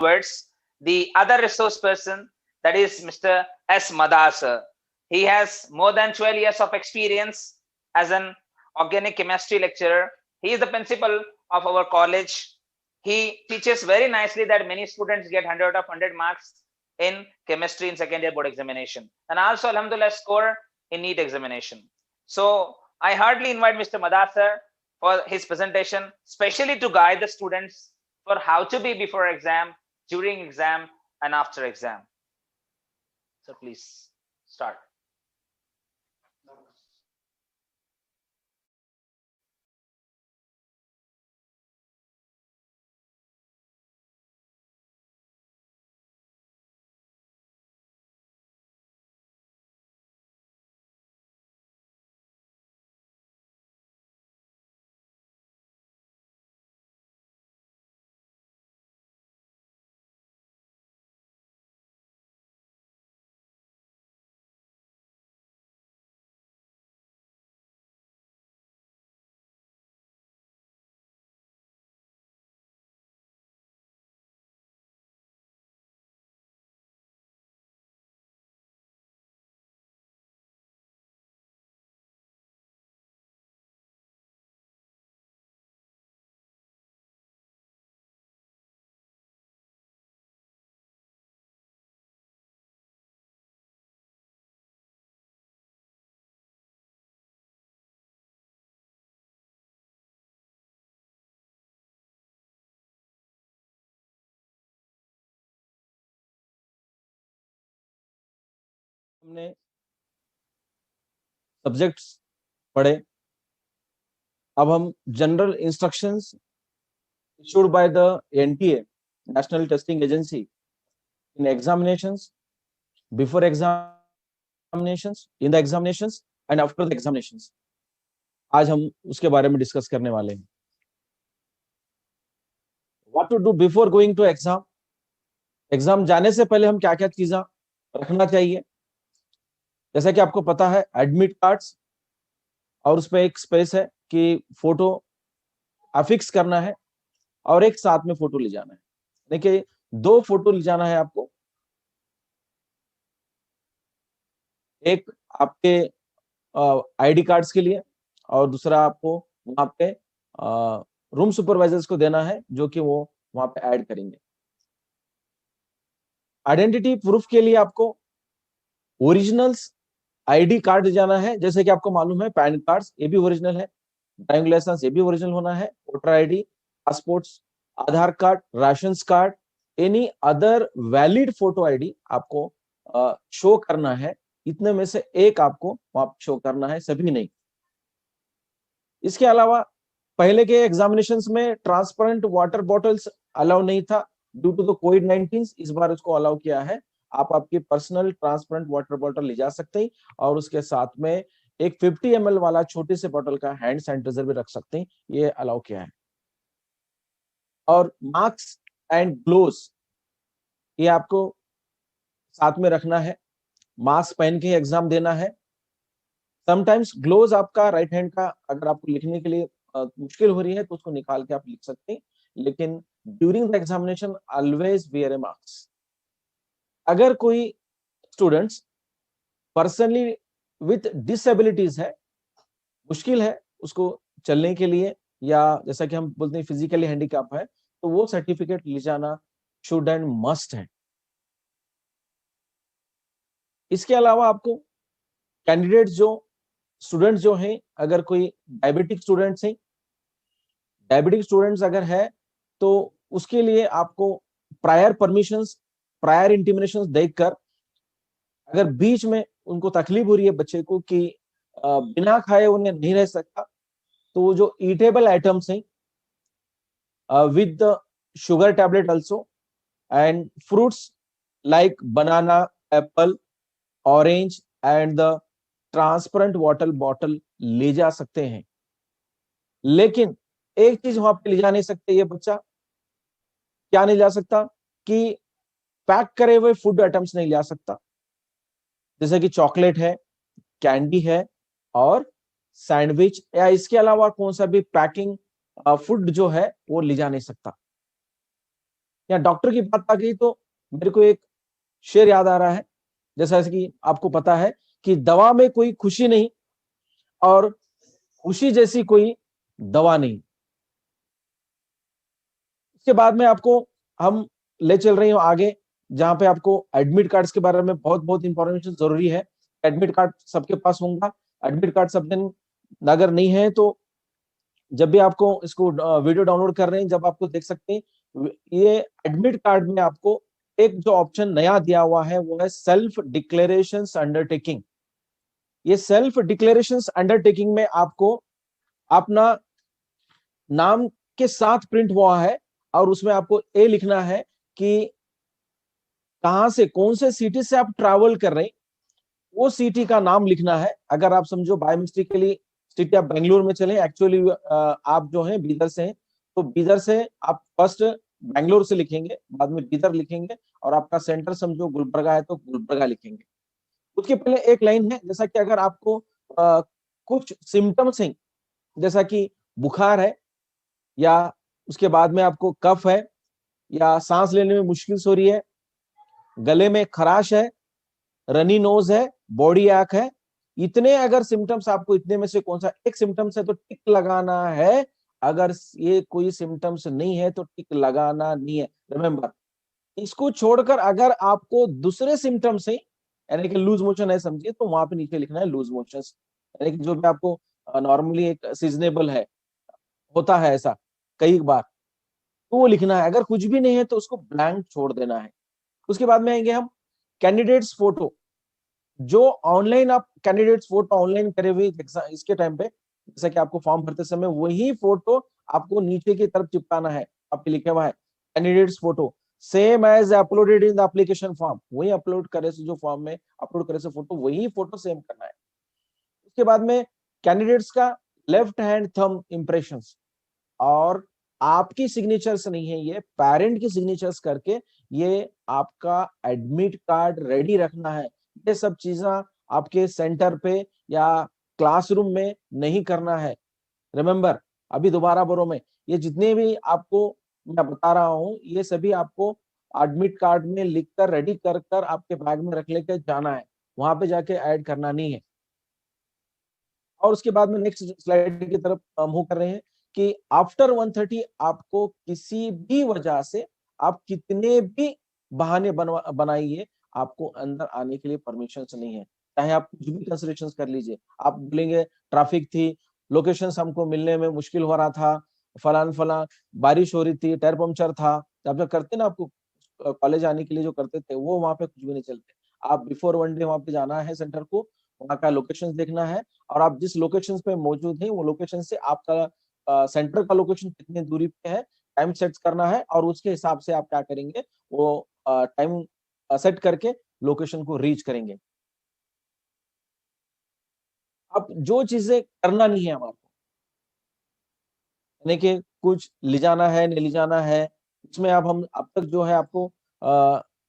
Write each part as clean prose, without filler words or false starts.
towards the other resource person, that is Mr. S. Madar sir. He has more than 12 years of experience as an organic chemistry lecturer. He is the principal of our college. He teaches very nicely that many students get 100 of 100 marks in chemistry in second year board examination, and also alhamdulillah score in NEET examination. So I hardly invite Mr. Madar sir for his presentation, especially to guide the students for how to be before exam, during exam, and after exam. So please start. हमने subjects पढ़े, अब हम general instructions issued by the NTA, National Testing Agency, in examinations, before examinations, in the examinations and after the examinations. आज हम उसके बारे में discuss करने वाले हैं. What to do before going to exam? Exam जाने से पहले हम क्या-क्या चीजें रखना चाहिए? जैसा कि आपको पता है एडमिट कार्ड्स, और उसमें एक स्पेस है कि फोटो अफिक्स करना है और एक साथ में फोटो ले जाना है. देखिए 2 फोटो ले जाना है आपको. एक आपके आईडी कार्ड्स के लिए और दूसरा आपको वहां पे रूम सुपरवाइजर्स को देना है जो कि वो वहां पे ऐड करेंगे. आइडेंटिटी प्रूफ के लिए आपको ओरिजिनल्स आईडी कार्ड जाना है. जैसे कि आपको मालूम है पैन कार्ड्स ये भी ओरिजिनल है, ड्राइविंग लाइसेंस ये भी ओरिजिनल होना है, voter ID, passports, Aadhaar card, ration card, any other valid photo ID आपको शो करना है. इतने में से एक आपको वहां शो करना है, सभी नहीं. इसके अलावा पहले के एग्जामिनेशंस में ट्रांसपेरेंट वाटर बॉटल्स अलाउ नहीं था ड्यू टू द कोविड-19. इस बार उसको अलाउ किया है. आप आपकी पर्सनल ट्रांसपेरेंट वाटर बॉटल ले जा सकते हैं और उसके साथ में एक 50 ml वाला छोटे से बॉटल का हैंड सैनिटाइजर भी रख सकते हैं. ये अलाउ किया है. और मास्क एंड ग्लोव्स ये आपको साथ में रखना है. मास्क पहन के एग्जाम देना है. समटाइम्स ग्लोव्स आपका राइट हैंड का अगर आपको लिखने के लिए मुश्किल हो रही है तो उसको निकाल के आप लिख सकते हैं, लेकिन during the examination always wear A mask. अगर कोई स्टूडेंट्स पर्सनली विथ डिसेबिलिटीज है, मुश्किल है उसको चलने के लिए, या जैसा कि हम बोलते हैं फिजिकली हैंडीकैप है, तो वो सर्टिफिकेट ले जाना शुड एंड मस्ट है. इसके अलावा आपको कैंडिडेट जो स्टूडेंट्स जो हैं, अगर कोई डायबिटिक स्टूडेंट्स हैं, डायबिटिक स्टूडेंट्स अगर है तो उसके लिए आपको प्रायर परमिशंस, प्रायर इंटीमेशंस देखकर, अगर बीच में उनको तकलीफ हो रही है बच्चे को कि बिना खाए उन्हें नहीं रह सकता, तो वो जो ईटेबल आइटम्स हैं with the sugar tablet also and fruits like banana, apple, orange and the transparent water bottle ले जा सकते हैं. लेकिन एक चीज वहां पे ले जा नहीं सकते ये बच्चा, क्या नहीं जा सकता कि पैक करे हुए फूड आइटम्स नहीं ले सकता, जैसे कि चॉकलेट है, कैंडी है और सैंडविच, या इसके अलावा कौन सा भी पैकिंग फूड जो है वो ले जा नहीं सकता. या डॉक्टर की बात आ गई तो मेरे को एक शेर याद आ रहा है, जैसा कि आपको पता है कि दवा में कोई खुशी नहीं और खुशी जैसी कोई दवा नहीं। इसके बाद में आपको हम ले चल रही हूँ आगे, जहां पे आपको एडमिट कार्ड्स के बारे में बहुत बहुत इंफॉर्मेशन जरूरी है। एडमिट कार्ड सबके पास होगा। एडमिट कार्ड सब दिन अगर नहीं है तो जब भी आपको इसको वीडियो डाउनलोड कर रहे हैं, जब आपको देख सकते हैं, ये एडमिट कार्ड में आपको एक जो ऑप्शन नया दिया हुआ है वो है सेल्फ डिक्लेरेशन अंडरटेकिंग। ये सेल्फ डिक्लेरेशन अंडरटेकिंग में आपको अपना नाम के साथ प्रिंट हुआ है और उसमें आपको ए लिखना है कि कहां से, कौन से सिटी से आप ट्रैवल कर रहे हैं, वो सिटी का नाम लिखना है। अगर आप समझो बाय मिस्टेकली सिटी आप बेंगलुरु में चले, एक्चुअली आप जो है बीदर से हैं, तो बीदर से आप फर्स्ट बेंगलुरु से लिखेंगे, बाद में बीदर लिखेंगे, और आपका सेंटर समझो गुलबर्गा है तो गुलबर्गा लिखेंगे। उसके पहले एक लाइन है, जैसा कि अगर आपको कुछ सिम्टम्स हैं, जैसा कि बुखार है, या उसके बाद में आपको कफ है, या सांस लेने में मुश्किल हो रही है, गले में खराश है, रनी नोज है, बॉडी ऐक है, इतने अगर सिम्टम्स आपको, इतने में से कौन सा एक सिम्टम्स है तो टिक लगाना है। अगर ये कोई सिम्टम्स नहीं है तो टिक लगाना नहीं है। रिमेंबर, इसको छोड़कर अगर आपको दूसरे सिम्टम्स है, यानी कि लूज मोशन है समझिए, तो वहां पे नीचे लिखना है लूज मोशन, यानी कि जो भी आपको नॉर्मली एक सीजनेबल है, होता है ऐसा कई बार, तो वो लिखना है। अगर कुछ भी नहीं है तो उसको ब्लैंक छोड़ देना है। उसके बाद में आएंगे हम कैंडिडेट्स फोटो। जो ऑनलाइन आप कैंडिडेट्स फोटो ऑनलाइन करे हुए इसके टाइम पे, जैसा कि आपको फॉर्म भरते समय वही फोटो आपको नीचे की तरफ चिपकाना है। आपके लिखा हुआ है candidates photo same as uploaded in the application form, वही अपलोड करे से, जो फॉर्म में अपलोड करे से फोटो, वही फोटो सेम करना है। उसके बाद में कैंडिडेट्स का लेफ्ट हैंड थंब इंप्रेशंस, और आपकी सिग्नेचर्स नहीं है, ये पेरेंट की सिग्नेचर्स करके ये आपका एडमिट कार्ड रेडी रखना है। ये सब चीजें आपके सेंटर पे या क्लासरूम में नहीं करना है। रिमेंबर, अभी दोबारा बोलो, में ये जितने भी आपको मैं बता रहा हूं, ये सभी आपको एडमिट कार्ड में लिखकर रेडी कर कर आपके बैग में रख लेकर जाना है, वहां पे जाके ऐड करना नहीं है। और उसके बाद में नेक्स्ट स्लाइड की तरफ मूव कर रहे हैं कि आफ्टर 1:30 आपको किसी भी वजह से, आप कितने भी बहाने बनाइए, आपको अंदर आने के लिए परमिशन नहीं है। चाहे आप कुछ भी कंसिडरेशन कर लीजिए, आप बोलेंगे ट्रैफिक थी, लोकेशंस हमको मिलने में मुश्किल हो रहा था, फलान फलान, बारिश हो रही थी, टायर पंक्चर था, जब जो करते ना आपको कॉलेज आने के लिए जो करते थे, वो वहां पे कुछ भी नहीं चलते। आप बिफोर 1 डे वहां पे जाना है सेंटर को, वहां का लोकेशन देखना है, और आप जिस लोकेशन पे मौजूद हैं वो लोकेशन से आपका सेंटर का लोकेशन कितनी दूरी पे है, टाइम सेट करना है, और उसके हिसाब से आप क्या करेंगे, वो टाइम सेट करके लोकेशन को रीच करेंगे। अब जो चीजें करना नहीं है हमारे, यानी कि कुछ ले जाना है नहीं ले जाना है, उसमें हम अब तक जो है आपको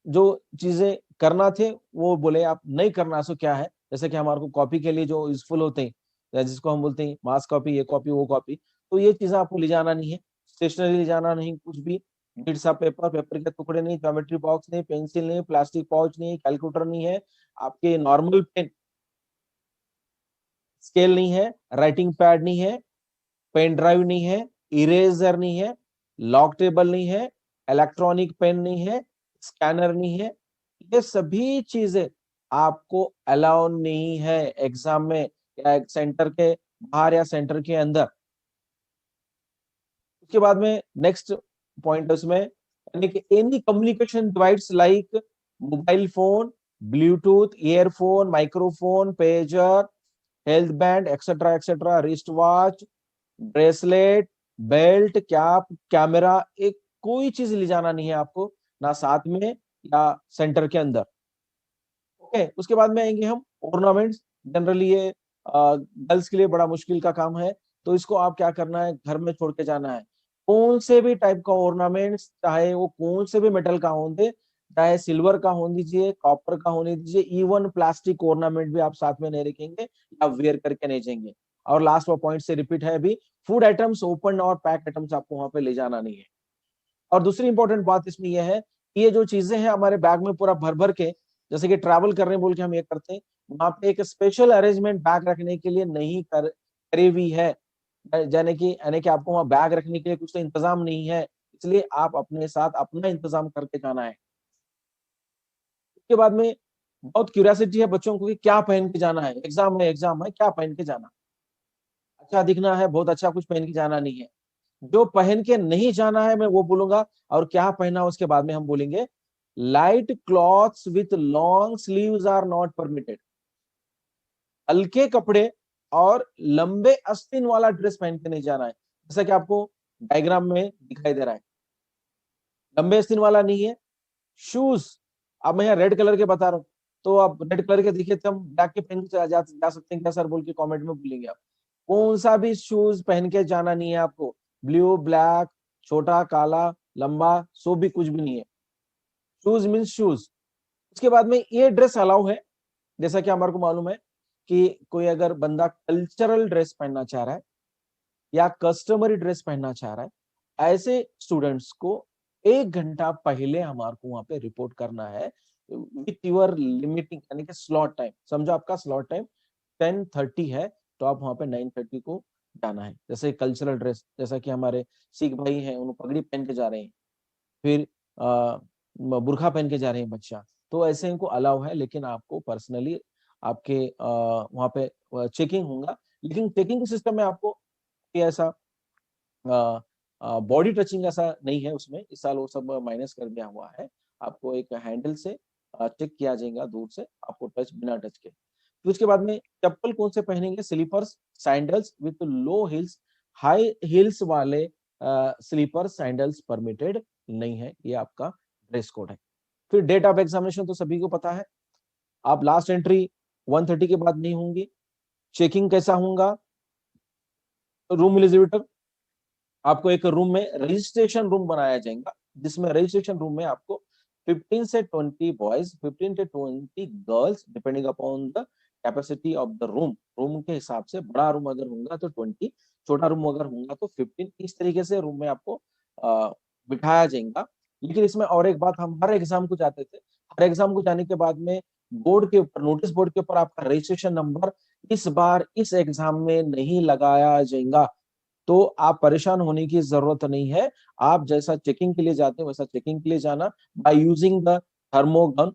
जो चीजें करना थे वो बोले, आप नहीं करना सो क्या है, जैसे कि हमारे को कॉपी के लिए जो यूजफुल होते हैं, जिसको हम बोलते हैं मास कॉपी, ये कॉपी वो कॉपी, तो ये चीजें आपको ले जाना नहीं है। स्टेशनरी ले जाना नहीं, कुछ भी नीड्स ऑफ पेपर, पेपर के टुकड़े नहीं, ज्योमेट्री बॉक्स नहीं, पेंसिल नहीं, प्लास्टिक पाउच नहीं, कैलकुलेटर नहीं है, आपके नॉर्मल पेन, स्केल नहीं है, राइटिंग पैड नहीं है, पेन ड्राइव नहीं है, इरेजर नहीं है, लॉक टेबल नहीं है, इलेक्ट्रॉनिक पेन नहीं है, स्कैनर नहीं है, ये सभी चीजें आपको अलाउ नहीं है एग्जाम में, या सेंटर के बाहर या सेंटर के अंदर। उसके बाद में नेक्स्ट पॉइंट उसमें, यानी कि any communication device like mobile phone, Bluetooth, earphone, microphone, pager, health band, etcetera, wrist watch, bracelet, belt, cap, camera, एक कोई चीज ले जाना नहीं है आपको, ना साथ में या सेंटर के अंदर। ओके, उसके बाद में आएंगे हम ऑर्नामेंट्स। जनरली ये गर्ल्स के लिए बड़ा मुश्किल का काम है, तो इसको आप क्या करना है, घर में छोड़ के जाना है। कौन से भी टाइप का ऑर्नामेंट्स, चाहे वो कौन से भी मेटल का हो दे, चाहे सिल्वर का होने दीजिए, कॉपर का होने दीजिए, इवन प्लास्टिक ऑर्नामेंट भी आप साथ में नहीं रखेंगे या वेयर करके नहीं जाएंगे। और लास्ट वो पॉइंट से रिपीट है अभी, फूड आइटम्स, ओपन और पैक आइटम्स आपको वहां पे ले जाना नहीं है। और दूसरी इंपॉर्टेंट बात इसमें यह है कि ये जो चीजें हैं हमारे बैग में पूरा भर भर के, जैसे कि ट्रैवल कर रहे हैं बोल के हम ये करते हैं, वहां पे एक स्पेशल अरेंजमेंट बैग रखने के लिए नहीं करी हुई है, यानी कि आपको वहां बैग रखने के लिए कुछ तो इंतजाम नहीं है, इसलिए आप अपने साथ अपना इंतजाम करके जाना है। उसके बाद में बहुत क्यूरियोसिटी है बच्चों को कि क्या पहन के जाना है, एग्जाम है क्या पहन के जाना, अच्छा दिखना है, बहुत अच्छा कुछ पहन के जाना नहीं है। जो पहन के नहीं जाना है मैं वो बोलूंगा, और क्या पहना उसके बाद में हम बोलेंगे। Light clothes with long sleeves are not permitted. हल्के कपड़े और लंबे आस्तीन वाला ड्रेस पहन के नहीं जाना है, जैसा कि आपको डायग्राम में दिखाई दे रहा है, लंबे आस्तीन वाला नहीं है। शूज, अब मैं यहाँ रेड कलर के बता रहा हूँ, तो आप रेड कलर के दिखे तो हम ब्लैक के पहन के जा सकते हैं क्या सर बोल के कमेंट में बोलेंगे आप। कौन सा भी शूज पहन के जाना नहीं है आपको, ब्लू ब्लैक, छोटा काला लंबा, सो भी कुछ भी नहीं है। Shoes means shoes. उसके बाद में ये ड्रेस अलाउ है, जैसा कि हमारे को मालूम है कि कोई अगर बंदा कल्चरल ड्रेस पहनना चाह रहा है या कस्टमरी ड्रेस पहनना चाह रहा है, ऐसे स्टूडेंट्स को 1 घंटा पहले हमारे को वहां पे रिपोर्ट करना है विथ योर लिमिटिंग, यानी कि स्लॉट टाइम। समझो आपका स्लॉट टाइम 10:30 है, तो आप वहां पे 9:30 को जाना है। जैसे कल्चरल ड्रेस, जैसा कि हमारे सिख भाई हैं, उन्होंने पगड़ी पहन के जा रहे हैं, फिर बुरखा पहन के जा रहे हैं बच्चा, तो ऐसे इनको अलाउ है, लेकिन आपको पर्सनली आपके वहां पे चेकिंग होगा। लेकिन चेकिंग के सिस्टम में आपको ऐसा बॉडी टचिंग ऐसा नहीं है उसमें, इस साल वो सब माइनस कर दिया हुआ है। आपको एक हैंडल से चेक किया जाएगा दूर से, आपको टच बिना टच के। फिर उसके बाद में चप्पल कौन से पहनेंगे, slippers sandals with low heels, high heels वाले स्लीपर सैंडल्स परमिटेड नहीं है, ये आपका ड्रेस कोड है। फिर डेट ऑफ एग्जामिनेशन तो सभी को पता है, आप लास्ट एंट्री 1:30 के बाद नहीं होंगी। चेकिंग कैसा होगा, रूम एलिजिबिलिटी, आपको एक रूम में रजिस्ट्रेशन रूम बनाया जाएगा, जिसमें रजिस्ट्रेशन रूम में आपको 15 से 20 बॉयज, 15 से 20 girls, depending upon the capacity of the room. Room के हिसाब से बड़ा रूम अगर होगा तो 20, छोटा रूम अगर होगा तो 15, इस तरीके से रूम में आपको बिठाया जाएगा। लेकिन इसमें और एक बात, हम हर एग्जाम को जाते थे, हर एग्जाम को जाने के बाद में बोर्ड के ऊपर, नोटिस बोर्ड के ऊपर आपका रजिस्ट्रेशन नंबर इस बार इस एग्जाम में नहीं लगाया जाएगा, तो आप परेशान होने की जरूरत नहीं है। आप जैसा चेकिंग के लिए जाते हैं वैसा चेकिंग के लिए जाना, बाय यूजिंग द थर्मोगन,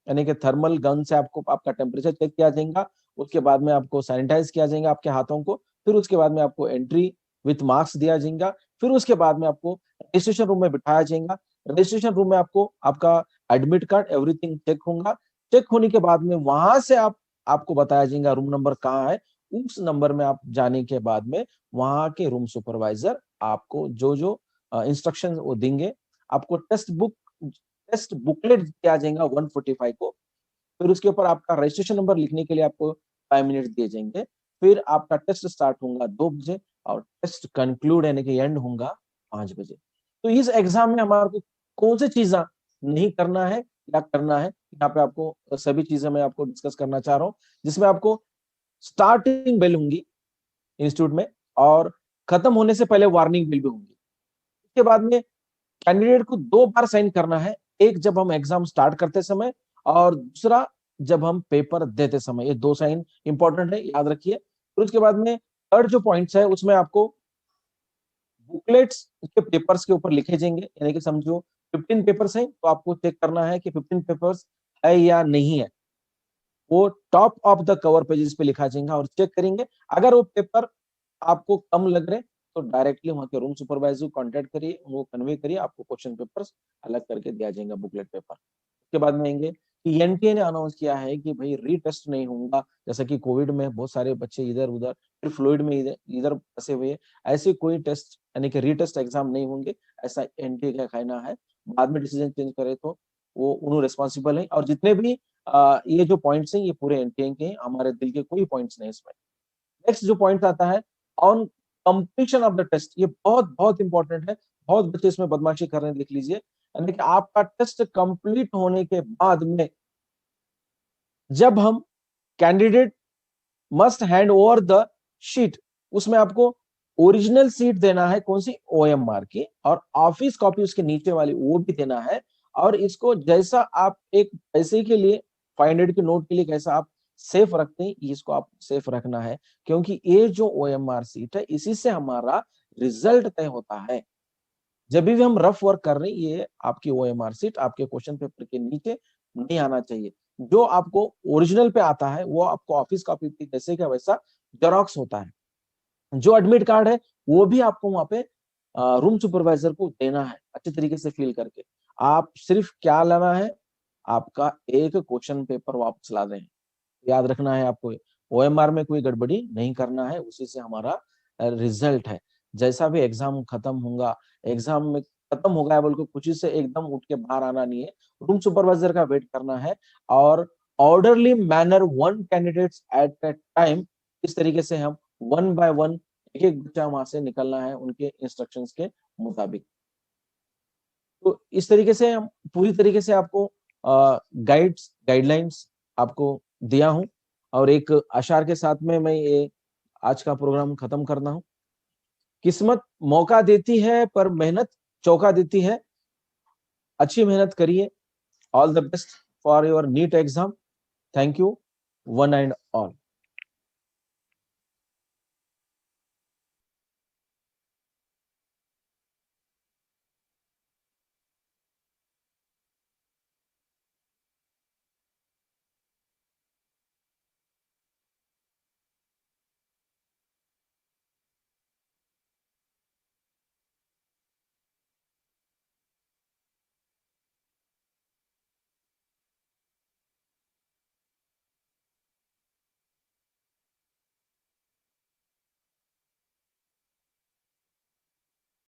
यानी कि थर्मल गन से आपको आपका टेम्परेचर चेक किया जाएगा। उसके बाद में आपको सैनिटाइज किया जाएगा आपके हाथों को, फिर उसके बाद में आपको एंट्री विथ मार्क्स दिया जाएगा। फिर उसके बाद में आपको रजिस्ट्रेशन रूम में बिठाया जाएगा। रजिस्ट्रेशन रूम में आपको आपका एडमिट कार्ड एवरीथिंग चेक होगा। चेक होने के बाद में वहां से आपको बताया जाएगा रूम नंबर कहाँ है। उस नंबर में आप जाने के बाद में वहां के रूम सुपरवाइजर आपको जो जो इंस्ट्रक्शन वो देंगे, आपको टेस्ट बुकलेट दिया जाएगा 145 को। फिर उसके ऊपर आपका रजिस्ट्रेशन नंबर लिखने के लिए आपको 5 मिनट दिए जाएंगे। फिर आपका टेस्ट स्टार्ट होगा 2 बजे और टेस्ट कंक्लूड यानी कि एंड होगा 5 बजे। तो इस एग्जाम में हमारे को कौन सी चीजें नहीं करना है या करना है, यहाँ पे आपको सभी चीजें मैं आपको डिस्कस करना चाह रहा हूँ, जिसमें आपको स्टार्टिंग बेल होंगी इंस्टीट्यूट में, और खत्म होने से पहले वार्निंग बेल भी होंगी। उसके बाद में कैंडिडेट को 2 बार साइन करना है, एक जब हम एग्जाम स्टार्ट करते समय और दूसरा जब हम पेपर देते समय। ये 2 साइन इंपॉर्टेंट है, याद रखिए। फिर उसके बाद में थर्ड जो पॉइंट्स है उसमें आपको बुकलेट्स के पेपर्स के ऊपर लिखे जाएंगे, यानी कि समझो 15 पेपर्स हैं तो आपको चेक करना है कि 15 पेपर्स है या नहीं है, वो top of the cover pages पे लिखा जाएगा और चेक करेंगे। अगर वो पेपर आपको कम लग रहे तो डायरेक्टली वहां के रूम सुपरवाइजर को कांटेक्ट करिए, उनको कन्वे करिए, आपको क्वेश्चन पेपर्स अलग करके दिया जाएगा बुकलेट पेपर। उसके बाद में आएंगे कि एनटीए ने अनाउंस किया है कि भाई रीटेस्ट नहीं होगा, जैसा कि कोविड में बहुत सारे बच्चे इधर उधर, फिर फ्लूइड में इधर फंसे हुए, ऐसे कोई टेस्ट यानी कि रीटेस्ट एग्जाम नहीं होंगे, ऐसा एनटीए का कहना है। बाद में डिसीजन चेंज करे तो वो उन्होंने रिस्पॉन्सिबल है। और जितने भी ये जो पॉइंट्स हैं ये पूरे एनटीए के हैं, हमारे दिल के कोई पॉइंट्स नहीं इसमें। नेक्स्ट जो पॉइंट आता है on completion of the test, ये बहुत बहुत इंपॉर्टेंट है, बहुत बच्चे इसमें बदमाशी कर रहे हैं, देख लीजिए। यानी कि आपका टेस्ट कंप्लीट होने के बाद में जब हम candidate must hand over the sheet, उसमें आपको ओरिजिनल सीट देना है कौन सी, OMR की, और ऑफिस कॉपी उसके नीचे वाली वो भी देना है। और इसको जैसा आप एक पैसे के लिए 500 के नोट के लिए कैसा आप सेफ रखते हैं, इसको आप सेफ रखना है, क्योंकि ये जो OMR सीट है इसी से हमारा रिजल्ट तय होता है। जब भी हम रफ वर्क कर रहे हैं, ये आपकी OMR सीट आपके क्वेश्चन पेपर के नीचे नहीं आना चाहिए। जो आपको ओरिजिनल पे आता है वो आपको ऑफिस कॉपी पे जैसे का वैसा जेरॉक्स होता है। जो एडमिट कार्ड है वो भी आपको वहां पे रूम सुपरवाइजर को देना है अच्छे तरीके से फिल करके। आप सिर्फ क्या लाना है, आपका एक क्वेश्चन पेपर वापस ला दें। याद रखना है आपको, OMR में कोई गड़बड़ी नहीं करना है, उसी से हमारा रिजल्ट है। जैसा भी एग्जाम खत्म होगा, एग्जाम में खत्म हो गया बोल के खुशी से एकदम उठ के बाहर आना नहीं है, रूम सुपरवाइजर का वेट करना है, और orderly manner 1 candidates at a time, इस तरीके से हम 1 बाय 1 एक एक बच्चा वहां से निकलना है उनके इंस्ट्रक्शंस के मुताबिक। तो इस तरीके से हम पूरी तरीके से आपको गाइडलाइंस आपको दिया हूं, और एक आशार के साथ में मैं ये आज का प्रोग्राम खत्म करना हूं। किस्मत मौका देती है पर मेहनत चौका देती है। अच्छी मेहनत करिए। All the best for your NEET exam. Thank you one and all.